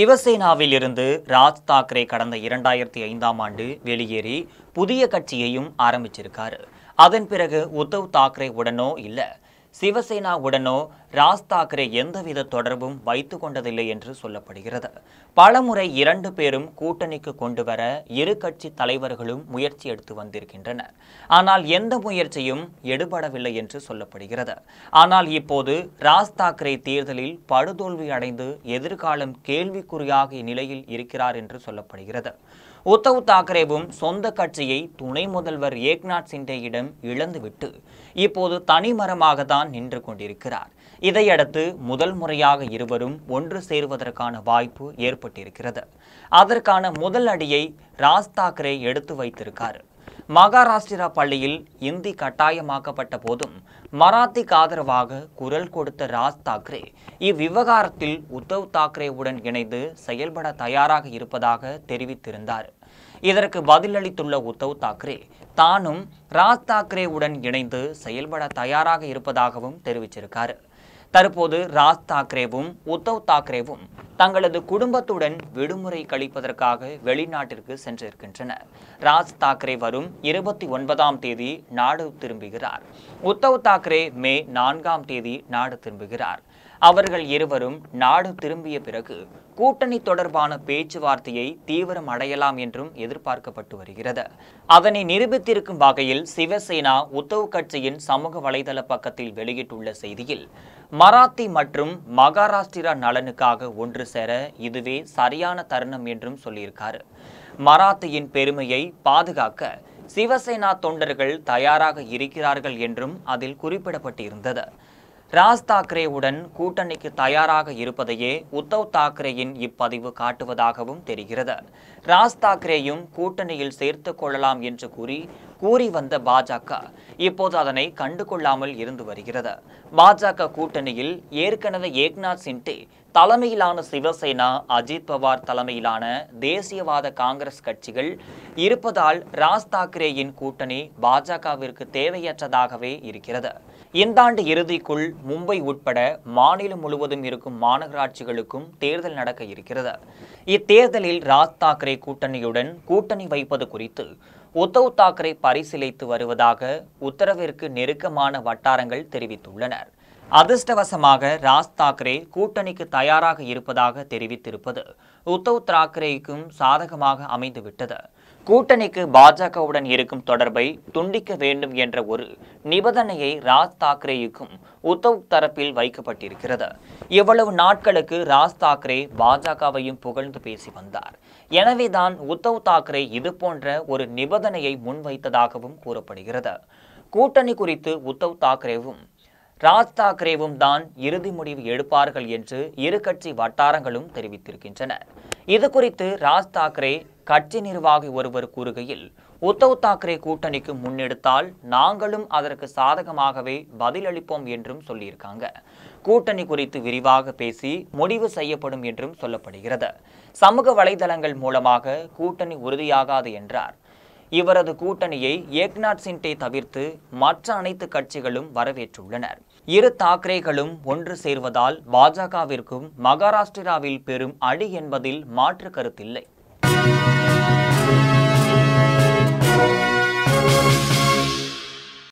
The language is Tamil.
சிவசேனாவில் இருந்து ராஜ் தாக்கரே கடந்த 2005ஆம் ஆண்டு வெளியேறி புதிய கட்சியையும் ஆரம்பிச்சிருக்காரு. அதன் பிறகு உத்தவ் தாக்கரே உடனோ இல்ல சிவசேனா உடனோ ராஜ் தாக்கரே எந்தவித தொடர்பும் வைத்துக் கொண்டதில்லை என்று சொல்லப்படுகிறது. பலமுறை இரண்டு பேரும் கூட்டணிக்கு கொண்டு வர இரு கட்சி தலைவர்களும் முயற்சி எடுத்து வந்திருக்கின்றனர். ஆனால் எந்த முயற்சியும் எடுபடவில்லை என்று சொல்லப்படுகிறது. ஆனால் இப்போது ராஜ் தாக்கரே தேர்தலில் படுதோல்வி அடைந்து எதிர்காலம் கேள்விக்குறியாகிய நிலையில் இருக்கிறார் என்று சொல்லப்படுகிறது. உத்தவ் தாக்கரேவும் சொந்த கட்சியை துணை முதல்வர் ஏக்நாத் சிண்டேயிடம் இழந்துவிட்டு இப்போது தனிமரமாக தான் நின்று கொண்டிருக்கிறார். இதையடுத்து முதல் முறையாக இருவரும் ஒன்று சேருவதற்கான வாய்ப்பு ஏற்பட்டிருக்கிறது. அதற்கான முதல் அடியை ராஜ் தாக்கரே எடுத்து வைத்திருக்கார். மகாராஷ்டிரா பள்ளியில் இந்தி கட்டாயமாக்கப்பட்ட போதும் மராத்திக்கு ஆதரவாக குரல் கொடுத்த ராஜ் தாக்கரே இவ்விவகாரத்தில் உத்தவ் தாக்கரேவுடன் இணைந்து செயல்பட தயாராக இருப்பதாக தெரிவித்திருந்தார். இதற்கு பதிலளித்துள்ள உத்தவ் தாக்கரே தானும் ராஜ் தாக்கரேவுடன் இணைந்து செயல்பட தயாராக இருப்பதாகவும் தெரிவிச்சிருக்காரு. தற்போது ராஜ் தாக்கரேவும் உத்தவ் தாக்கரேவும் தங்களது குடும்பத்துடன் விடுமுறை கழிப்பதற்காக வெளிநாட்டிற்கு சென்றிருக்கின்றனர். ராஜ் தாக்கரே வரும் 29ஆம் தேதி நாடு திரும்புகிறார். உத்தவ் தாக்கரே மே 4ஆம் தேதி நாடு திரும்புகிறார். அவர்கள் இருவரும் நாடு திரும்பிய பிறகு கூட்டணி தொடர்பான பேச்சுவார்த்தையை தீவிரம் அடையலாம் என்றும் எதிர்பார்க்கப்பட்டு வருகிறது. அதனை நிரூபித்திருக்கும் வகையில் சிவசேனா உத்தவ் கட்சியின் சமூக வலைதள பக்கத்தில் வெளியிட்டுள்ள செய்தியில் மராத்தி மற்றும் மகாராஷ்டிரா நலனுக்காக ஒன்று சேர இதுவே சரியான தருணம் என்றும் சொல்லியிருக்காரு. மராத்தியின் பெருமையை பாதுகாக்க சிவசேனா தொண்டர்கள் தயாராக இருக்கிறார்கள் என்றும் அதில் குறிப்பிடப்பட்டிருந்தது. ராஜ் தாக்கரேவுடன் கூட்டணிக்கு தயாராக இருப்பதையே உத்தவ் தாக்கரேயின் இப்பதிவு காட்டுவதாகவும் தெரிகிறது. ராஜ் தாக்கரேயும் கூட்டணியில் சேர்த்து கொள்ளலாம் என்று கூறி வந்த பாஜக இப்போது அதனை கண்டுகொள்ளாமல் இருந்து வருகிறது. பாஜக கூட்டணியில் ஏற்கனவே ஏக்நாத் சிண்டே தலைமையிலான சிவசேனா, அஜித் பவார் தலைமையிலான தேசியவாத காங்கிரஸ் கட்சிகள் இருப்பதால் ராஜ் தாக்கரேயின் கூட்டணி பாஜகவிற்கு தேவையற்றதாகவே இருக்கிறது. இந்த ஆண்டு இறுதிக்குள் மும்பை உட்பட மாநிலம் முழுவதும் இருக்கும் மாநகராட்சிகளுக்கும் தேர்தல் நடக்க இருக்கிறது. இத்தேர்தலில் ராஜ் தாக்கரே கூட்டணியுடன் கூட்டணி வைப்பது குறித்து உத்தவ் தாக்கரே பரிசீலித்து வருவதாக உத்தரவிற்கு நெருக்கமான வட்டாரங்கள் தெரிவித்துள்ளனர். அதிர்ஷ்டவசமாக ராஜ் தாக்கரே கூட்டணிக்கு தயாராக இருப்பதாக தெரிவித்திருப்பது உத்தவ் தாக்கரேக்கும் சாதகமாக அமைந்துவிட்டது. கூட்டணிக்கு பாஜகவுடன் இருக்கும் தொடர்பை துண்டிக்க வேண்டும் என்ற ஒரு நிபந்தனையை ராஜ் தாக்கரேயுக்கும் உத்தவ் தரப்பில் வைக்கப்பட்டிருக்கிறது. இவ்வளவு நாட்களுக்கு ராஜ் தாக்கரே பாஜகவையும் புகழ்ந்து பேசி வந்தார். எனவேதான் உத்தவ் தாக்கரே இது போன்ற ஒரு நிபந்தனையை முன்வைத்ததாகவும் கூறப்படுகிறது. கூட்டணி குறித்து உத்தவ் தாக்கரேவும் ராஜ் தாக்கரேவும் தான் இறுதி முடிவு எடுப்பார்கள் என்று இரு கட்சி வட்டாரங்களும் தெரிவித்திருக்கின்றன. இது குறித்து ராஜ் தாக்கரே கட்சி நிர்வாகி ஒருவர் கூறுகையில், உத்தவ் தாக்கரே கூட்டணிக்கு முன்னெடுத்தால் நாங்களும் அதற்கு சாதகமாகவே பதிலளிப்போம் என்றும் சொல்லியிருக்காங்க. கூட்டணி குறித்து விரிவாக பேசி முடிவு செய்யப்படும் என்றும் சொல்லப்படுகிறது. சமூக வலைதளங்கள் மூலமாக கூட்டணி உறுதியாகாது என்றார். இவரது கூட்டணியை ஏக்நாத் சிண்டே தவிர்த்து மற்ற அனைத்து கட்சிகளும் வரவேற்றுள்ளனர். இரு தாக்கரேகளும் ஒன்று சேர்வதால் பாஜகவிற்கும் மகாராஷ்டிராவில் பெரும் அடி என்பதில் மாற்று கருத்தில்லை.